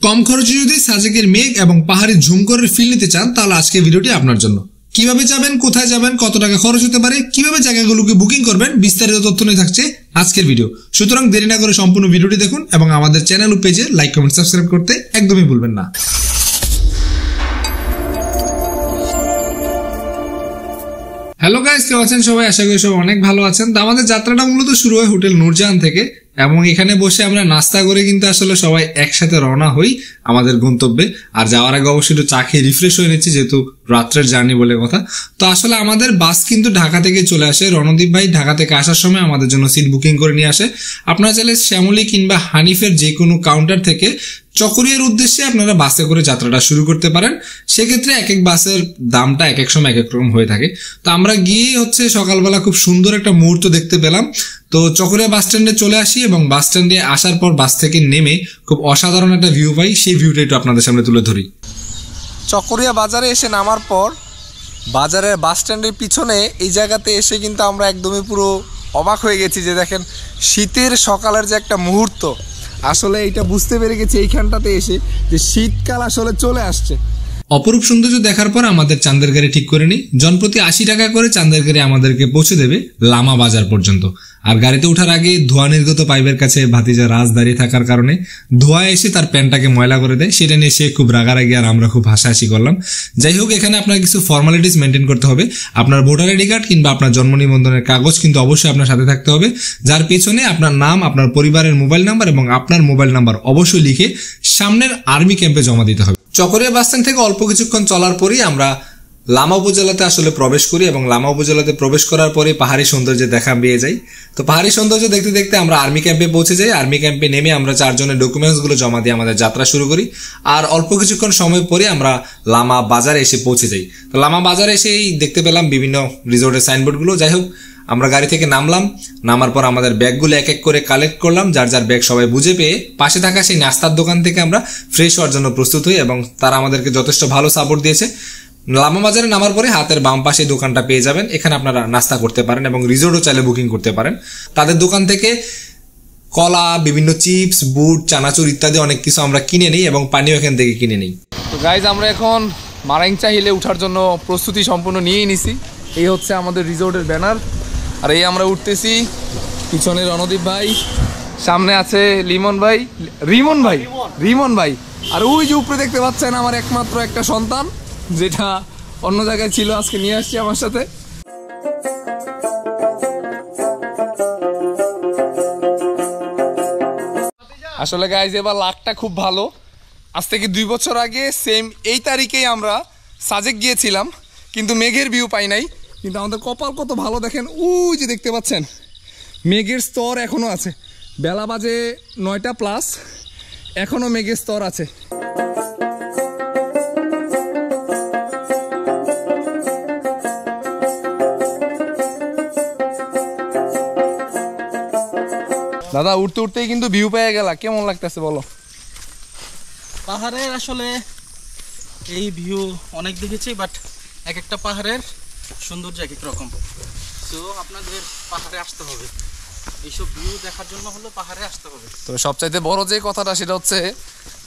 কম খরচে যদি সাজেকের মেঘ এবং পাহাড়ি ঝুমকরের ফিল নিতে চান তাহলে আজকে ভিডিওটি আপনার জন্য। কিভাবে যাবেন, কোথায় যাবেন, কত টাকা খরচ হতে পারে, কিভাবে জায়গাগুলোকে বুকিং করবেন, বিস্তারিত তথ্য নিয়ে থাকছে আজকের ভিডিও। সুতরাং দেরি না করে সম্পূর্ণ ভিডিওটি দেখুন এবং আমাদের চ্যানেল ও পেজে লাইক, কমেন্ট, সাবস্ক্রাইব করতে একদমই ভুলবেন না। হ্যালো গাইস, কেমন আছেন সবাই? আশা করি সবাই অনেক ভালো আছেন। তো আমাদের যাত্রাটা মূলত শুরু হয় হোটেল নূরজাহান থেকে এবং এখানে বসে আমরা নাস্তা করে কিন্তু আসলে সবাই একসাথে রওনা হই আমাদের গন্তব্যে। আর যাওয়ার আগে অবশ্যই একটু চা খেয়ে রিফ্রেশ হয়ে নিচ্ছি, যেহেতু রাত্রের জার্নি বলে কথা। তো আসলে আমাদের বাস কিন্তু ঢাকা থেকে চলে আসে। রণদীপ ভাই ঢাকা থেকে আসার সময় আমাদের জন্য সিট বুকিং করে নিয়ে আসে। আপনারা চাইলে শ্যামলী কিংবা হানিফের যে কোনো কাউন্টার থেকে চকরিয়ার উদ্দেশ্যে আপনারা বাসে করে যাত্রাটা শুরু করতে পারেন। সেক্ষেত্রে এক এক বাসের দামটা এক এক সময় এক এক রকম হয়ে থাকে। তো আমরা গিয়ে সকালবেলা খুব সুন্দর একটা মুহূর্ত দেখতে পেলাম। তো চকরিয়া বাস স্ট্যান্ডে চলে আসি এবং বাস স্ট্যান্ডে আসার পর বাস থেকে নেমে খুব অসাধারণ একটা ভিউ পাই। সেই ভিউটা একটু আপনাদের সামনে তুলে ধরি। চকরিয়া বাজারে এসে নামার পর বাজারের বাস স্ট্যান্ডের পিছনে এই জায়গাতে এসে কিন্তু আমরা একদমই পুরো অবাক হয়ে গেছি যে দেখেন শীতের সকালের যে একটা মুহূর্ত, আসলে এটা বুঝতে পেরে গেছি এইখানটাতে এসে যে শীতকাল আসলে চলে আসছে। অপরূপ সৌন্দর্য দেখার পর আমাদের চাঁদের গাড়ি ঠিক করে নিই। জনপ্রতি 80 টাকা করে চাঁদের গাড়ি আমাদেরকে পৌঁছে দেবে লামা বাজার পর্যন্ত। আর গাড়িতে ওঠার আগে ধোঁয়া নির্গত পাইপের কাছে ভাতিজা রাজ দাঁড়িয়ে থাকার কারণে ধোঁয়া এসে তার প্যান্টটাকে ময়লা করে দেয়। সেটা নিয়ে সে খুব রাগারাগি আর আমরা খুব হাসাহাসি করলাম। যাই হোক, এখানে আপনার কিছু ফর্মালিটিস মেনটেন করতে হবে। আপনার ভোটার আইডি কার্ড কিংবা আপনার জন্ম নিবন্ধনের কাগজ কিন্তু অবশ্যই আপনার সাথে থাকতে হবে, যার পেছনে আপনার নাম, আপনার পরিবারের মোবাইল নাম্বার এবং আপনার মোবাইল নাম্বার অবশ্যই লিখে সামনের আর্মি ক্যাম্পে জমা দিতে হবে। চকরিয়া বাস স্ট্যান্ড থেকে অল্প কিছুক্ষণ চলার পরই আমরা লামা উপজেলাতে আসলে প্রবেশ করি এবং লামা উপজেলাতে প্রবেশ করার পরে পাহাড়ি সৌন্দর্য দেখা পেয়ে যাই। তো পাহাড়ি সৌন্দর্য দেখতে দেখতে আমরা আর্মি ক্যাম্পে পৌঁছে যাই। আর্মি ক্যাম্পে নেমে আমরা চারজনের ডকুমেন্টসগুলো জমা দিয়ে আমাদের যাত্রা শুরু করি। আর অল্প কিছুক্ষণ সময় পরে আমরা লামা বাজারে এসে পৌঁছে যাই। তো লামা বাজারে এসেই দেখতে পেলাম বিভিন্ন রিসোর্টের সাইনবোর্ডগুলো। যাই হোক, আমরা গাড়ি থেকে নামার পর আমাদের ব্যাগগুলো এক এক করে কালেক্ট করলাম। যার যার ব্যাগ সবাই বুঝে পেয়ে পাশে থাকা সেই নাস্তার দোকান থেকে আমরা ফ্রেশ হওয়ার জন্য প্রস্তুত হই এবং তারা আমাদেরকে যথেষ্ট ভালো সাপোর্ট দিয়েছে। লামা বাজারে নামার পরে হাতের বাম পাশে দোকানটা পেয়ে যাবেন। এখানে আপনারা নাস্তা করতে পারেন এবং রিসোর্টও চাইলে বুকিং করতে পারেন। তাদের দোকান থেকে কলা, বিভিন্ন চিপস, বুট, চানাচুর ইত্যাদি অনেক কিছু আমরা কিনে নিই এবং পানিও এখান থেকে কিনে নিই। তো গাইজ, আমরা এখন মারাংচা হিলে উঠার জন্য প্রস্তুতি সম্পূর্ণ নিয়েই নিছি। এই হচ্ছে আমাদের রিসোর্টের ব্যানার। আর এই আমরা উঠতেছি, পিছনে রণদীপ ভাই, সামনে আছে রিমন ভাই। আর ওই যে উপরে দেখতে পাচ্ছেন আমার একমাত্র একটা সন্তান, যেটা অন্য জায়গায় ছিল, আজকে নিয়ে আসছি আমার সাথে। আসলে গাইজ এবার লাকটা খুব ভালো। আজ থেকে 2 বছর আগে সেম এই তারিখেই আমরা সাজেক গিয়েছিলাম, কিন্তু মেঘের ভিউ পাই নাই। কিন্তু আমাদের কপাল কত ভালো, দেখেন ওই যে দেখতে পাচ্ছেন মেঘের স্তর এখনো আছে। বেলা বাজে 9টা+, এখনো মেঘের স্তর আছে। দাদা, উঠতে উঠতেই কিন্তু ভিউ পেয়ে গেল, কেমন লাগতেছে বলো? পাহাড়ের আসলে এই ভিউ অনেক দেখেছি, বাট এক একটা পাহাড়ের সৌন্দর্য এক এক রকম। তো আপনাদের পাহাড়ে আসতে হবে, এইসব ভিউ দেখার জন্য হলো পাহাড়ে আসতে হবে। তো সবচাইতে বড় যে কথাটা সেটা হচ্ছে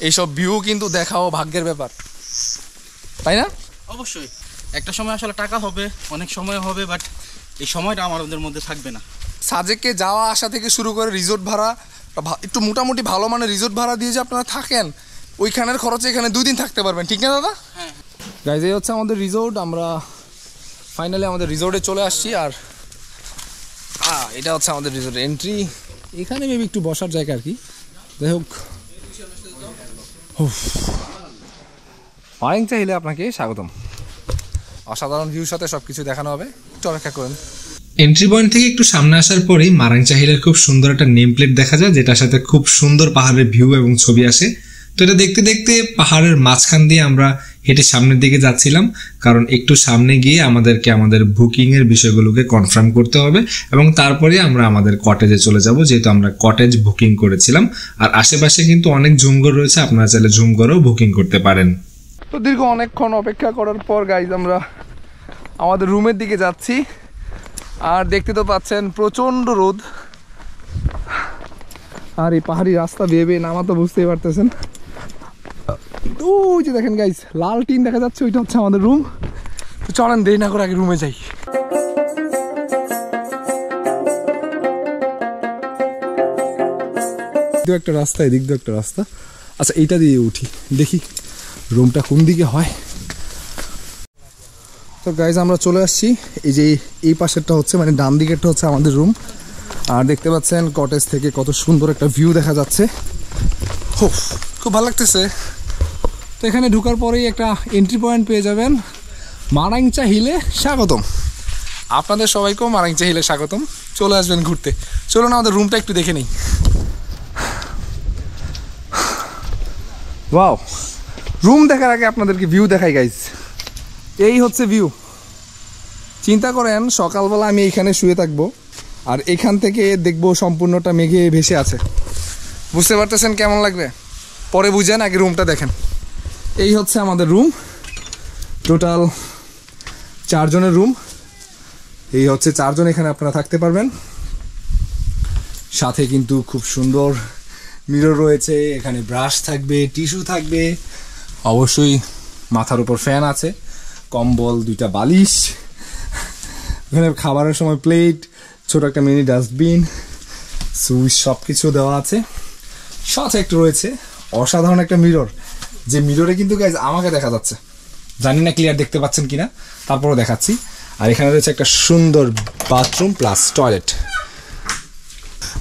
এইসব ভিউ কিন্তু দেখাও ভাগ্যের ব্যাপার, তাই না? অবশ্যই একটা সময় আসলে টাকা হবে, অনেক সময় হবে, বাট এই সময়টা আমাদের মধ্যে থাকবে না। সাজেকে যাওয়া আসা থেকে শুরু করে রিসোর্ট ভাড়া, একটু মোটামুটি ভালো মানের রিসোর্ট ভাড়া দিয়ে যে আপনারা থাকেন, ওইখানের খরচে এখানে 2 দিন থাকতে পারবেন, ঠিক না দাদা? হ্যাঁ গাইজ, এই হচ্ছে আমাদের রিসোর্ট। আমরা ফাইনালি আমাদের রিসোর্টে চলে আসছি। আর এটা হচ্ছে আমাদের রিসোর্টের এন্ট্রি। এখানে মেবি একটু বসার জায়গা আর কি। যাই হোক, মারাংচা হিলে আপনাকে স্বাগতম। অসাধারণ ভিউর সাথে সবকিছু দেখানো হবে, একটু অপেক্ষা করেন। এন্ট্রি পয়েন্ট থেকে একটু সামনে আসার পরেই মারাংচা হিলের খুব সুন্দর একটা নেম প্লেট দেখা যায়, যেটার সাথে খুব সুন্দর পাহাড়ের ভিউ এবং ছবি আসে। তো এটা দেখতে দেখতে পাহাড়ের মাঝখান দিয়ে আমরা হেঁটে সামনের দিকে যাচ্ছিলাম, কারণ একটু সামনে গিয়ে আমাদেরকে আমাদের বুকিং এর বিষয়গুলোকে কনফার্ম করতে হবে এবং তারপরে আমরা আমাদের কটেজে চলে যাব, যেহেতু আমরা কটেজ বুকিং করেছিলাম। আর আশেপাশে কিন্তু অনেক ঝুমঘর রয়েছে, আপনারা চাইলে ঝুমঘরও বুকিং করতে পারেন। তো দীর্ঘ অনেকক্ষণ অপেক্ষা করার পর গাইজ আমরা আমাদের রুমের দিকে যাচ্ছি। আর দেখতে তো পাচ্ছেন প্রচণ্ড রোদ, আর এই পাহাড়ি রাস্তা বেয়ে বেয়ে নামা তো বুঝতেই পারতেছেন। ওই যে দেখেন গাইস, লাল টিন দেখা যাচ্ছে, ওইটা হচ্ছে আমাদের রুম। তো চলেন দেরি না করে আগে রুমে যাই। একটা রাস্তা, এদিক দিয়ে একটা রাস্তা। আচ্ছা এইটা দিয়ে উঠি, দেখি রুমটা কোন দিকে হয়। তো গাইজ আমরা চলে আসছি, এই যে এই পাশেরটা হচ্ছে মানে ডান দিকেরটা হচ্ছে আমাদের রুম। আর দেখতে পাচ্ছেন কটেজ থেকে কত সুন্দর একটা ভিউ দেখা যাচ্ছে, খুব ভালো লাগতেছে। তো এখানে ঢোকার পরেই একটা এন্ট্রি পয়েন্ট পেয়ে যাবেন। মারাংচা হিলে স্বাগতম, আপনাদের সবাইকেও মারাংচা হিলে স্বাগতম। চলে আসবেন ঘুরতে। চলুন আমাদের রুমটা একটু দেখে নিই। ওয়াও, রুম দেখার আগে আপনাদেরকে ভিউ দেখাই গাইজ। এই হচ্ছে ভিউ। চিন্তা করেন সকালবেলা আমি এইখানে শুয়ে থাকবো আর এখান থেকে দেখবো সম্পূর্ণটা মেঘে ভেসে আছে। বুঝতে পারতেছেন কেমন লাগবে? পরে বুঝেন, আগে রুমটা দেখেন। এই হচ্ছে আমাদের রুম, টোটাল 4 জনের রুম। এই হচ্ছে 4 জন এখানে আপনারা থাকতে পারবেন। সাথে কিন্তু খুব সুন্দর মিরর রয়েছে, এখানে ব্রাশ থাকবে, টিস্যু থাকবে, অবশ্যই মাথার উপর ফ্যান আছে, কম্বল, 2টা বালিশ, এখানে খাবারের সময় প্লেট, ছোট একটা মিনি ডাস্টবিন, সুইচ, সব কিছু দেওয়া আছে। সাথে একটু রয়েছে অসাধারণ একটা মিরর, যে মিররে কিন্তু গাইজ আমাকে দেখা যাচ্ছে। জানি না ক্লিয়ার দেখতে পাচ্ছেন কিনা, তারপরও দেখাচ্ছি। আর এখানে রয়েছে একটা সুন্দর বাথরুম প্লাস টয়লেট।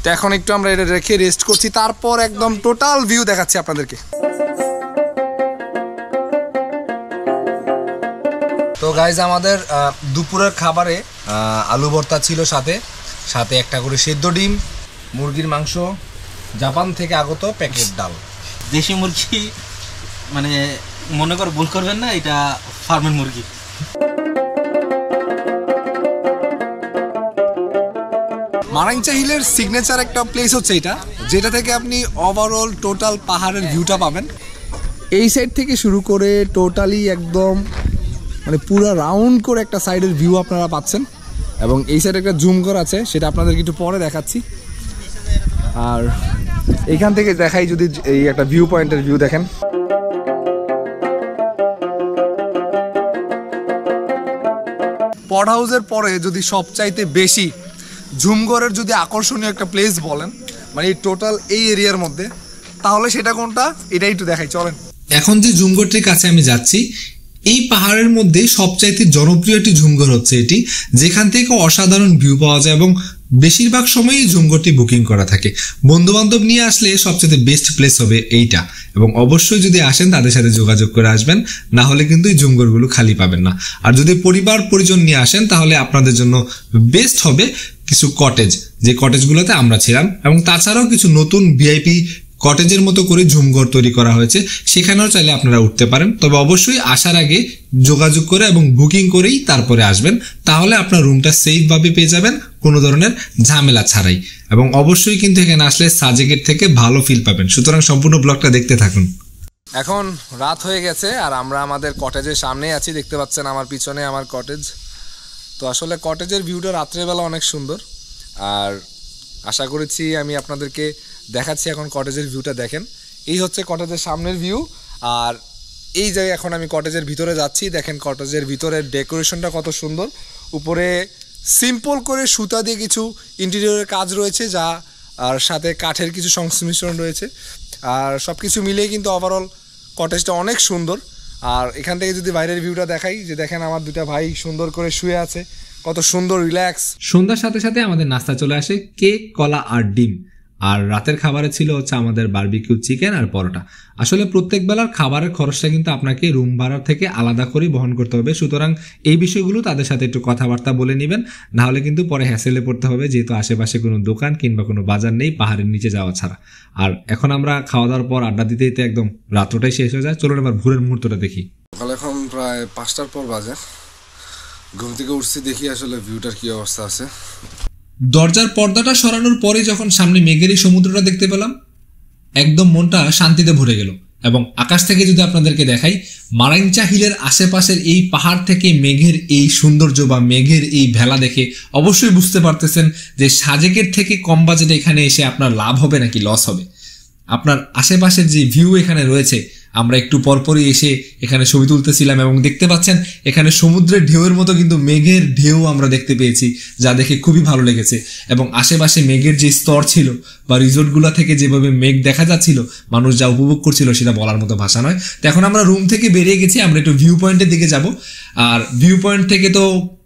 তো এখন একটু আমরা এটা রেখে রেস্ট করছি, তারপর একদম টোটাল ভিউ দেখাচ্ছি আপনাদেরকে। তো গাইজ আমাদের দুপুরের খাবারে আলু ভর্তা ছিল, সাথে একটা করে সেদ্ধ ডিম, মুরগির মাংস, জাপান থেকে আগত প্যাকেট ডাল। দেশি মুরগি মানে মনে করে ভুল করবেন না, এটা ফার্মের মুরগি। মারাংচা হিলের সিগনেচার একটা প্লেস হচ্ছে এটা, যেটা থেকে আপনি ওভারঅল টোটাল পাহাড়ের ভিউটা পাবেন। এই সাইড থেকে শুরু করে টোটালি একদম মানে পুরো রাউন্ড করে একটা সাইডের ভিউ আপনারা পাচ্ছেন। এবং এই সাইডে একটা জুম ঘর আছে, সেটা আপনাদেরকে একটু পরে দেখাচ্ছি। আর এইখান থেকে দেখাই, যদি এই একটা ভিউ পয়েন্টের ভিউ দেখেন, পড হাউসের পরে যদি সবচাইতে বেশি ঝুমঘরের যদি আকর্ষণীয় একটা প্লেস বলেন মানে এই টোটাল এই এরিয়ার মধ্যে, তাহলে সেটা কোনটা, এটাই একটু দেখাই, চলেন। এখন যে ঝুমঘরটির কাছে আমি যাচ্ছি, এই পাহাড়ের মধ্যে সবচাইতে জনপ্রিয় একটি ঝুমঘর হচ্ছে এটি, যেখান থেকে অসাধারণ ভিউ পাওয়া যায় এবং বেশিরভাগ সময়ই ঝুমঘরটি বুকিং করা থাকে। বন্ধু বান্ধব নিয়ে আসলে সবচেয়ে বেস্ট প্লেস হবে এইটা, এবং অবশ্যই যদি আসেন তাদের সাথে যোগাযোগ করে আসবেন, না হলে কিন্তু এই ঝুমঘরগুলো খালি পাবেন না। আর যদি পরিবার পরিজন নিয়ে আসেন তাহলে আপনাদের জন্য বেস্ট হবে কিছু কটেজ, যে কটেজগুলোতে আমরা ছিলাম। এবং তাছাড়াও কিছু নতুন ভিআইপি কটেজের মতো করে ঝুমঘর তৈরি করা হয়েছে, সেখানেও চাইলে আপনারা উঠতে পারেন। তবে অবশ্যই আসার আগে যোগাযোগ করে এবং বুকিং করেই তারপরে আসবেন, তাহলে আপনার রুমটা সেফ ভাবে পেয়ে যাবেন, কোনো ধরনের ঝামেলা ছাড়াই। এবং অবশ্যই কিন্তু এখানে আসলে সাজেকের থেকে ভালো ফিল পাবেন। সুতরাং সম্পূর্ণ ব্লগটা দেখতে থাকুন। এখন রাত হয়ে গেছে আর আমরা আমাদের কটেজের সামনেই আছি, দেখতে পাচ্ছেন আমার পিছনে আমার কটেজ। তো আসলে কটেজের ভিউটা রাত্রেবেলা অনেক সুন্দর, আর আশা করেছি আমি আপনাদেরকে দেখাচ্ছি। এখন কটেজের ভিউটা দেখেন, এই হচ্ছে কটেজের সামনের ভিউ। আর এই যে এখন আমি কটেজের ভিতরে যাচ্ছি, দেখেন কটেজের ভিতরের ডেকোরেশনটা কত সুন্দর। উপরে সিম্পল করে সুতা দিয়ে কিছু ইন্টেরিয়রের কাজ রয়েছে, যা আর সাথে কাঠের কিছু সংমিশ্রণ রয়েছে। আর সব কিছু মিলিয়ে কিন্তু ওভারঅল কটেজটা অনেক সুন্দর। আর এখান থেকে যদি বাইরের ভিউটা দেখাই, যে দেখেন আমার 2টা ভাই সুন্দর করে শুয়ে আছে, কত সুন্দর রিল্যাক্স। সন্ধ্যার সাথে সাথে আমাদের নাস্তা চলে আসে, কেক, কলা আর ডিম। আর রাতের খাবারে ছিল হচ্ছে আমাদের বারবিকিউ চিকেন আর পরোটা। আসলে প্রত্যেক বেলার খাবারের খরচটা কিন্তু আপনাকে রুম ভাড়া থেকে আলাদা করে বহন করতে হবে, সুতরাং এই বিষয়গুলো তাদের সাথে একটু কথাবার্তা বলে নেবেন, না হলে কিন্তু পরে হ্যাসেলে পড়তে হবে, যেহেতু আশেপাশে কোনো দোকান কিংবা কোনো বাজার নেই পাহাড়ের নিচে যাওয়া ছাড়া। আর এখন আমরা খাওয়া দাওয়ার পর আড্ডা দিতে দিতে একদম রাত্রটাই শেষ হয়ে যায়। চলুন এবার ভোরের মুহূর্তটা দেখি। সকাল এখন প্রায় 5টার পর বাজে, ঘুম থেকে উঠছি, দেখি আসলে ভিউটার কি অবস্থা আছে। দরজার পর্দাটা সরানোর পরে যখন সামনে মেঘের এই সমুদ্রটা দেখতে পেলাম, একদম মনটা শান্তিতে ভরে গেল। এবং আকাশ থেকে যদি আপনাদেরকে দেখাই, মারাংচা হিলের আশেপাশের এই পাহাড় থেকে মেঘের এই সৌন্দর্য বা মেঘের এই ভেলা দেখে অবশ্যই বুঝতে পারতেছেন যে সাজেকের থেকে কম বাজেটে এখানে এসে আপনার লাভ হবে নাকি লস হবে। আপনার আশেপাশের যে ভিউ এখানে রয়েছে, আমরা একটু পরপরই এসে এখানে ছবি তুলতেছিলাম এবং দেখতে পাচ্ছেন এখানে সমুদ্রের ঢেউয়ের মতো কিন্তু মেঘের ঢেউ আমরা দেখতে পেয়েছি, যা দেখে খুবই ভালো লেগেছে। এবং আশেপাশে মেঘের যে স্তর ছিল বা রিসোর্টগুলো থেকে যেভাবে মেঘ দেখা যাচ্ছিল, মানুষ যা উপভোগ করছিল সেটা বলার মতো ভাষা নয়। তো এখন আমরা রুম থেকে বেরিয়ে গেছি, আমরা একটু ভিউ পয়েন্টের দিকে যাব। আর ভিউ পয়েন্ট থেকে তো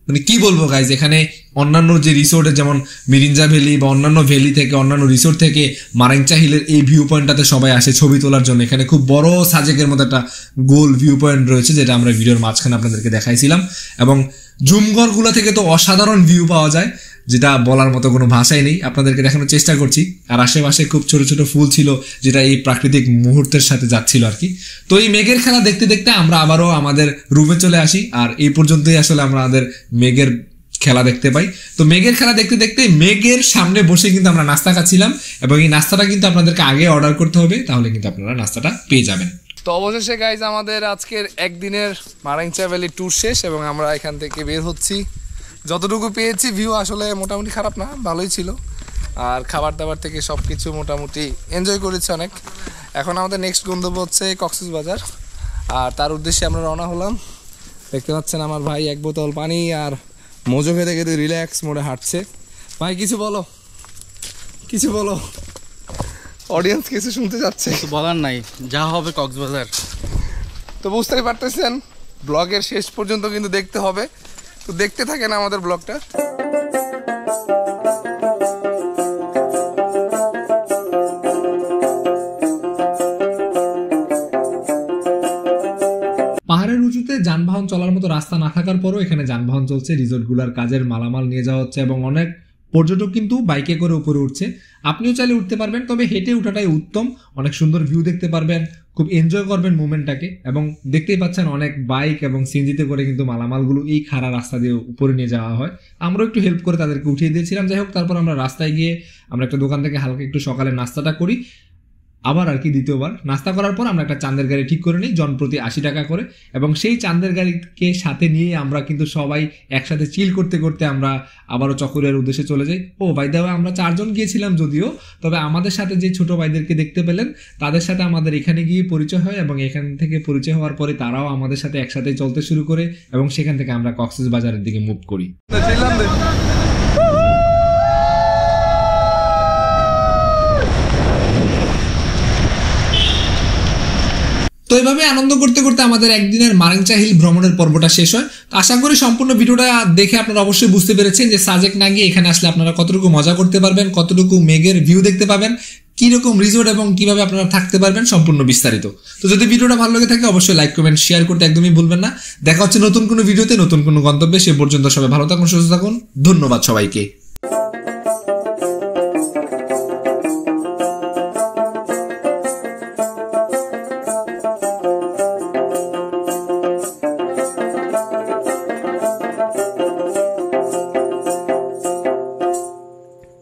মানে কি বলবো গাইজ, এখানে অন্যান্য যে রিসোর্টে যেমন মিরিঞ্জা ভ্যালি বা অন্যান্য ভ্যালি থেকে অন্যান্য রিসোর্ট থেকে মারাংচা হিলের এই ভিউ পয়েন্টটাতে সবাই আসে ছবি তোলার জন্য। এখানে খুব বড় সাজেকের মতো একটা গোল ভিউ পয়েন্ট রয়েছে, যেটা আমরা ভিডিওর মাঝখানে আপনাদেরকে দেখাইছিলাম। এবং জুমঘরগুলো থেকে তো অসাধারণ ভিউ পাওয়া যায়, যেটা বলার মতো কোনো ভাষাই নেই, আপনাদেরকে দেখানোর চেষ্টা করছি। আর আশেপাশে খুব ছোট ছোট ফুল ছিল, যেটা এই প্রাকৃতিক মুহূর্তের সাথে যাচ্ছিল আর কি। তো এই মেঘের খেলা দেখতে দেখতে আমরা আবারও আমাদের রুমে চলে আসি, আর এই পর্যন্তই আসলে আমরা আমাদের মেঘের খেলা দেখতে পাই। তো মেঘের খেলা দেখতে দেখতে মেঘের সামনে বসে কিন্তু আমরা নাস্তা খাচ্ছিলাম, এবং এই নাস্তাটা কিন্তু আপনাদেরকে আগে অর্ডার করতে হবে, তাহলে কিন্তু আপনারা নাস্তাটা পেয়ে যাবেন। তো অবশেষে গাইজ আমাদের আজকের একদিনের মারাংচা ভ্যালি ট্যুর শেষ, এবং আমরা এখান থেকে বের হচ্ছি। যতটুকু পেয়েছি ভিউ আসলে মোটামুটি খারাপ না, ভালোই ছিল। আর খাবার দাবার থেকে সব কিছু মোটামুটি এনজয় করেছি অনেক। এখন আমাদের নেক্সট গন্তব্য হচ্ছে কক্সবাজার, আর তার উদ্দেশ্যে আমরা রওনা হলাম। দেখতে পাচ্ছেন আমার ভাই এক বোতল পানি আর মোজো খেতে খেতে রিল্যাক্স মোডে হাঁটছে। ভাই কিছু বলো, কিছু বলো, অডিয়েন্স কিছু শুনতে যাচ্ছে। কিছু বলার নাই, যা হবে কক্সবাজার। তো বুঝতেই পারতেছেন, ব্লগের শেষ পর্যন্ত কিন্তু দেখতে হবে। তো দেখতে থাকেন আমাদের ব্লগটা। পাহাড়ের উঁচুতে যানবাহন চলার মতো রাস্তা না থাকার পরও এখানে যানবাহন চলছে, রিসোর্টগুলোর কাজের মালামাল নিয়ে যাওয়া হচ্ছে, এবং অনেক পর্যটক কিন্তু বাইকে করে উপরে উঠছে। আপনিও চাইলে উঠতে পারবেন, তবে হেঁটে উঠাটাই উত্তম। অনেক সুন্দর ভিউ দেখতে পারবেন, খুব এনজয় করবেন মুভমেন্টটাকে। এবং দেখতেই পাচ্ছেন অনেক বাইক এবং সিএনজিতে করে কিন্তু মালামালগুলো এই খাড়া রাস্তা দিয়ে উপরে নিয়ে যাওয়া হয়। আমরাও একটু হেল্প করে তাদেরকে উঠিয়ে দিয়েছিলাম। যাই হোক, তারপর আমরা রাস্তায় গিয়ে আমরা একটা দোকান থেকে হালকা একটু সকালে নাস্তাটা করি, আবার আর কি দ্বিতীয়বার নাস্তা করার পর আমরা একটা চাঁদের গাড়ি ঠিক করে নিই, জনপ্রতি 80 টাকা করে। এবং সেই চাঁদের গাড়িকে সাথে নিয়ে আমরা কিন্তু সবাই একসাথে চিল করতে করতে আমরা আবারও চকরিয়ার উদ্দেশ্যে চলে যাই। ও বাই দ্য ওয়ে, আমরা 4 জন গিয়েছিলাম যদিও, তবে আমাদের সাথে যে ছোট ভাইদেরকে দেখতে পেলেন তাদের সাথে আমাদের এখানে গিয়ে পরিচয় হয়, এবং এখান থেকে পরিচয় হওয়ার পরে তারাও আমাদের সাথে একসাথে চলতে শুরু করে, এবং সেখান থেকে আমরা কক্সবাজারের দিকে মুভ করি। তো এইভাবে আনন্দ করতে করতে আমাদের একদিনের মারাংচা হিল ভ্রমণের পর্বটা শেষ হয়। তো আশা করি সম্পূর্ণ ভিডিওটা দেখে আপনারা অবশ্যই বুঝতে পেরেছেন যে সাজেক না গিয়ে এখানে আসলে আপনারা কতটুকু মজা করতে পারবেন, কতটুকু মেঘের ভিউ দেখতে পাবেন, কিরকম রিসোর্ট এবং কিভাবে আপনারা থাকতে পারবেন, সম্পূর্ণ বিস্তারিত। তো যদি ভিডিওটা ভালো লাগে থাকে অবশ্যই লাইক কমেন্ট শেয়ার করতে একদমই ভুলবেন না। দেখা হচ্ছে নতুন কোনো ভিডিওতে, নতুন কোনো গন্তব্যে। সে পর্যন্ত সবাই ভালো থাকুন, সুস্থ থাকুন। ধন্যবাদ সবাইকে।